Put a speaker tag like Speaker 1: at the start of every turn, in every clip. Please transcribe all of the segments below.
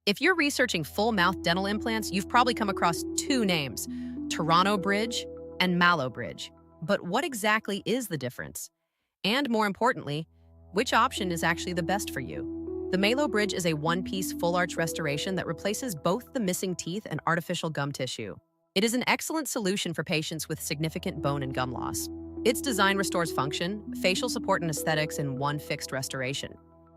Speaker 1: If you're researching full mouth dental implants, you've probably come across two names, Toronto Bridge and Malo Bridge. But what exactly is the difference? And more importantly, which option is actually the best for you? The Malo Bridge is a one-piece full-arch restoration that replaces both the missing teeth and artificial gum tissue. It is an excellent solution for patients with significant bone and gum loss. Its design restores function, facial support, and aesthetics in one fixed restoration.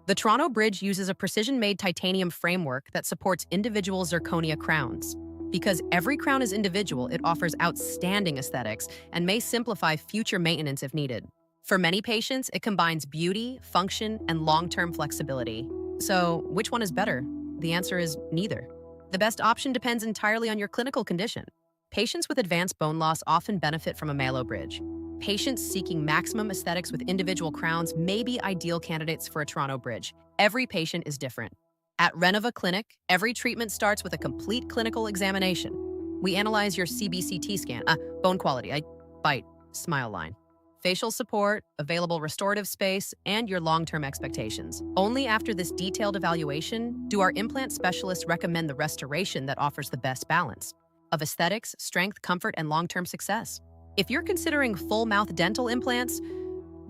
Speaker 1: The Toronto Bridge uses a precision-made titanium framework that supports individual zirconia crowns. Because every crown is individual, it offers outstanding aesthetics and may simplify future maintenance if needed. For many patients, it combines beauty, function, and long-term flexibility. So, which one is better? The answer is neither. The best option depends entirely on your clinical condition. Patients with advanced bone loss often benefit from a Malo Bridge. Patients seeking maximum aesthetics with individual crowns may be ideal candidates for a Toronto Bridge. Every patient is different. At Renova Clinic, every treatment starts with a complete clinical examination. We analyze your CBCT scan, bone quality, bite, smile line, facial support, available restorative space, and your long-term expectations. Only after this detailed evaluation do our implant specialists recommend the restoration that offers the best balance of aesthetics, strength, comfort, and long-term success. If you're considering full-mouth dental implants,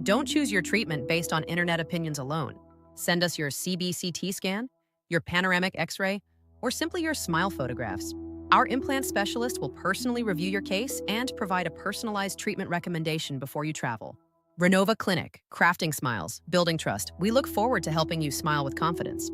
Speaker 1: don't choose your treatment based on internet opinions alone. Send us your CBCT scan, your panoramic X-ray, or simply your smile photographs. Our implant specialist will personally review your case and provide a personalized treatment recommendation before you travel. Renova Clinic, crafting smiles, building trust. We look forward to helping you smile with confidence.